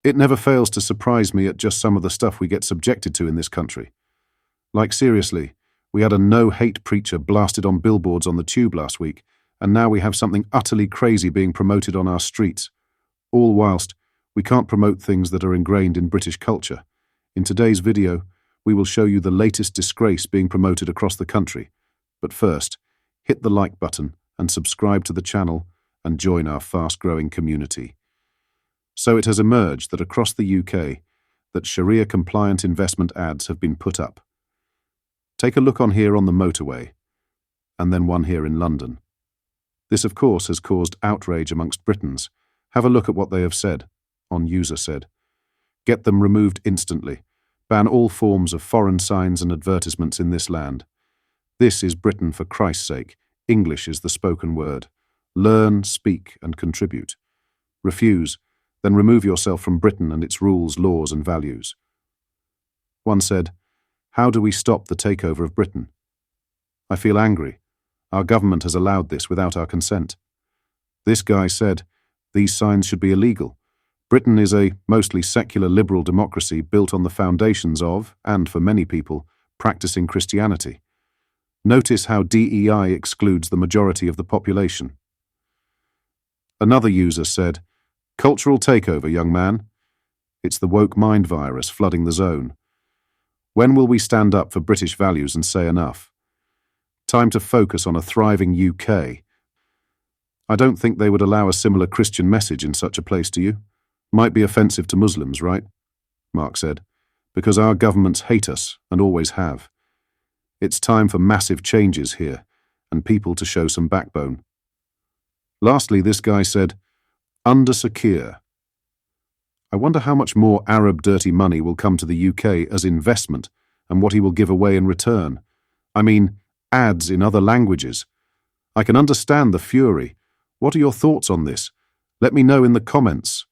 It never fails to surprise me at just some of the stuff we get subjected to in this country. Like seriously, we had a no-hate preacher blasted on billboards on the tube last week, and now we have something utterly crazy being promoted on our streets. All whilst we can't promote things that are ingrained in British culture. In today's video, we will show you the latest disgrace being promoted across the country. But first, hit the like button and subscribe to the channel and join our fast-growing community. So it has emerged that across the UK, that Sharia-compliant investment ads have been put up. Take a look on here on the motorway, and then one here in London. This, of course, has caused outrage amongst Britons. Have a look at what they have said. On user said, "Get them removed instantly. Ban all forms of foreign signs and advertisements in this land. This is Britain for Christ's sake. English is the spoken word. Learn, speak, and contribute. Refuse, then remove yourself from Britain and its rules, laws, and values." One said, "How do we stop the takeover of Britain? I feel angry. Our government has allowed this without our consent." This guy said, "These signs should be illegal. Britain is a mostly secular liberal democracy built on the foundations of, and for many people, practicing Christianity. Notice how DEI excludes the majority of the population." Another user said, "Cultural takeover, young man. It's the woke mind virus flooding the zone. When will we stand up for British values and say enough? Time to focus on a thriving UK. I don't think they would allow a similar Christian message in such a place, do you? Might be offensive to Muslims, right?" Mark said, "Because our governments hate us and always have. It's time for massive changes here and people to show some backbone." Lastly, this guy said, "Under-secure. I wonder how much more Arab dirty money will come to the UK as investment and what he will give away in return. I mean, ads in other languages. I can understand the fury. What are your thoughts on this? Let me know in the comments."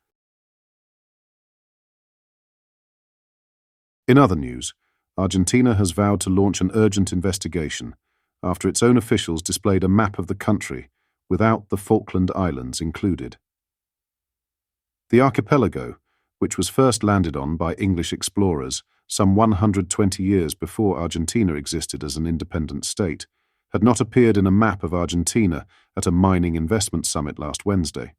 In other news, Argentina has vowed to launch an urgent investigation after its own officials displayed a map of the country without the Falkland Islands included. The archipelago, which was first landed on by English explorers some 120 years before Argentina existed as an independent state, had not appeared in a map of Argentina at a mining investment summit last Wednesday.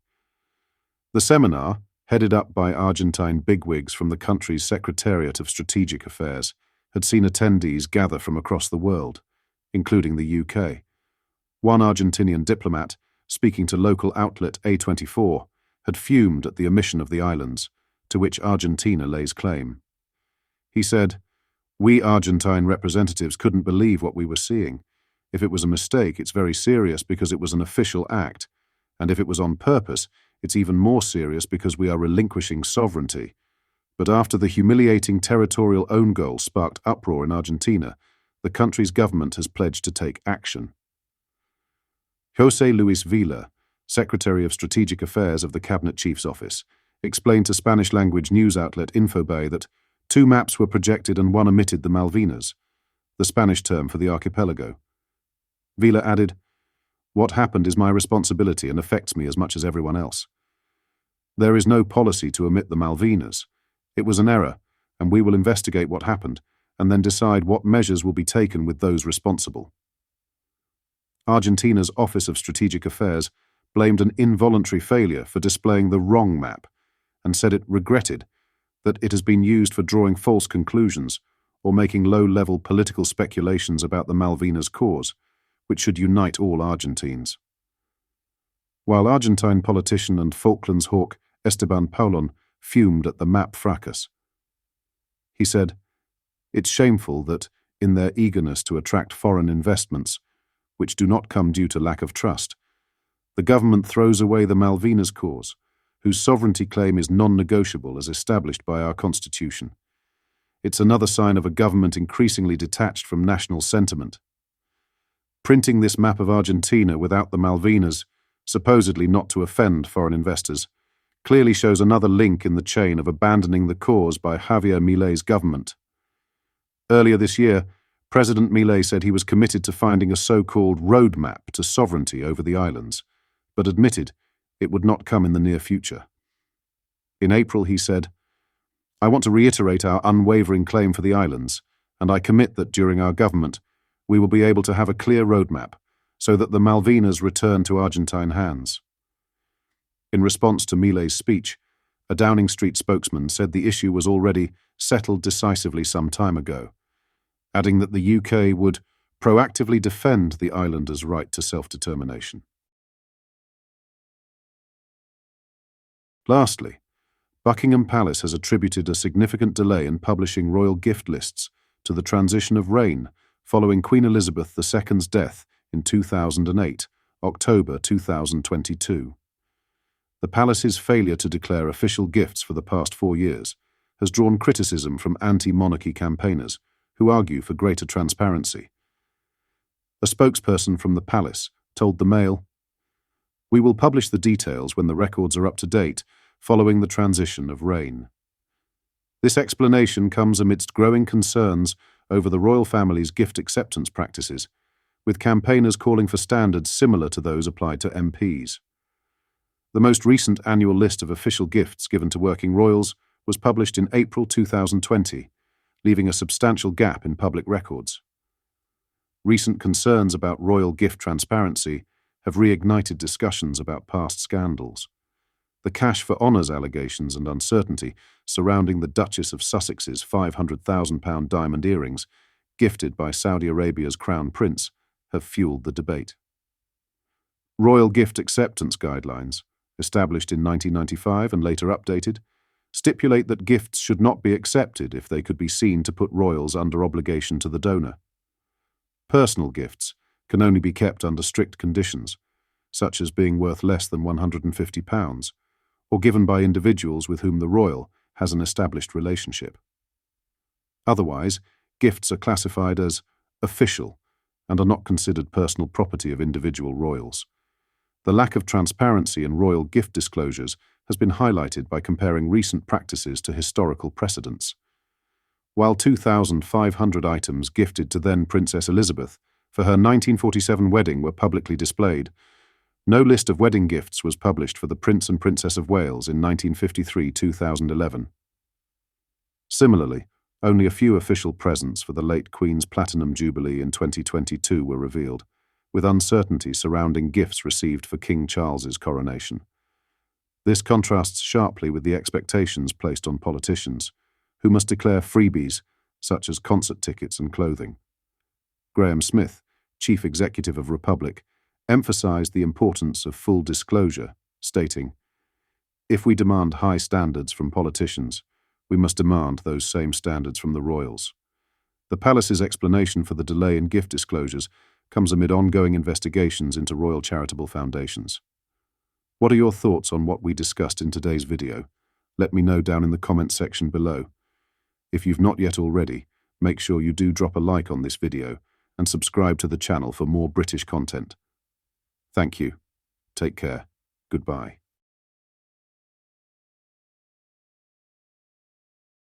The seminar, headed up by Argentine bigwigs from the country's Secretariat of Strategic Affairs, had seen attendees gather from across the world, including the UK. One Argentinian diplomat, speaking to local outlet A24, had fumed at the omission of the islands, to which Argentina lays claim. He said, "We Argentine representatives couldn't believe what we were seeing. If it was a mistake, it's very serious because it was an official act, and if it was on purpose, it's even more serious because we are relinquishing sovereignty. But after the humiliating territorial own goal sparked uproar in Argentina, the country's government has pledged to take action." José Luis Vila, Secretary of Strategic Affairs of the Cabinet Chief's Office, explained to Spanish-language news outlet Infobay that 2 maps were projected and one omitted the Malvinas, the Spanish term for the archipelago. Vila added, "What happened is my responsibility and affects me as much as everyone else. There is no policy to omit the Malvinas. It was an error, and we will investigate what happened and then decide what measures will be taken with those responsible." Argentina's Office of Strategic Affairs blamed an involuntary failure for displaying the wrong map and said it regretted that it has been used for drawing false conclusions or making low-level political speculations about the Malvinas cause, which should unite all Argentines. While Argentine politician and Falklands hawk Esteban Paulon fumed at the map fracas. He said, "It's shameful that, in their eagerness to attract foreign investments, which do not come due to lack of trust, the government throws away the Malvinas cause, whose sovereignty claim is non-negotiable as established by our constitution. It's another sign of a government increasingly detached from national sentiment. Printing this map of Argentina without the Malvinas, supposedly not to offend foreign investors, clearly shows another link in the chain of abandoning the cause by Javier Milei's government. Earlier this year, President Milei said he was committed to finding a so-called roadmap to sovereignty over the islands, but admitted it would not come in the near future. In April, he said, I want to reiterate our unwavering claim for the islands, and I commit that during our government, we will be able to have a clear roadmap so that the Malvinas return to Argentine hands. In response to Milei's speech, a Downing Street spokesman said the issue was already settled decisively some time ago, adding that the UK would proactively defend the islanders' right to self-determination. Lastly, Buckingham Palace has attributed a significant delay in publishing royal gift lists to the transition of reign following Queen Elizabeth II's death in 2008, October 2022. The palace's failure to declare official gifts for the past 4 years has drawn criticism from anti-monarchy campaigners who argue for greater transparency. A spokesperson from the palace told the Mail, "We will publish the details when the records are up to date following the transition of reign." This explanation comes amidst growing concerns over the royal family's gift acceptance practices, with campaigners calling for standards similar to those applied to MPs. The most recent annual list of official gifts given to working royals was published in April 2020, leaving a substantial gap in public records. Recent concerns about royal gift transparency have reignited discussions about past scandals. The cash for honours allegations and uncertainty surrounding the Duchess of Sussex's £500,000 diamond earrings, gifted by Saudi Arabia's Crown Prince, have fueled the debate. Royal gift acceptance guidelines, established in 1995 and later updated, stipulate that gifts should not be accepted if they could be seen to put royals under obligation to the donor. Personal gifts can only be kept under strict conditions, such as being worth less than £150, or given by individuals with whom the royal has an established relationship. Otherwise, gifts are classified as official and are not considered personal property of individual royals. The lack of transparency in royal gift disclosures has been highlighted by comparing recent practices to historical precedents. While 2,500 items gifted to then Princess Elizabeth for her 1947 wedding were publicly displayed, no list of wedding gifts was published for the Prince and Princess of Wales in 1953-2011. Similarly, only a few official presents for the late Queen's Platinum Jubilee in 2022 were revealed, with uncertainty surrounding gifts received for King Charles's coronation. This contrasts sharply with the expectations placed on politicians, who must declare freebies such as concert tickets and clothing. Graham Smith, Chief Executive of Republic, emphasized the importance of full disclosure, stating, "If we demand high standards from politicians, we must demand those same standards from the royals." The palace's explanation for the delay in gift disclosures comes amid ongoing investigations into royal charitable foundations. What are your thoughts on what we discussed in today's video? Let me know down in the comment section below. If you've not yet already, make sure you do drop a like on this video and subscribe to the channel for more British content. Thank you. Take care. Goodbye.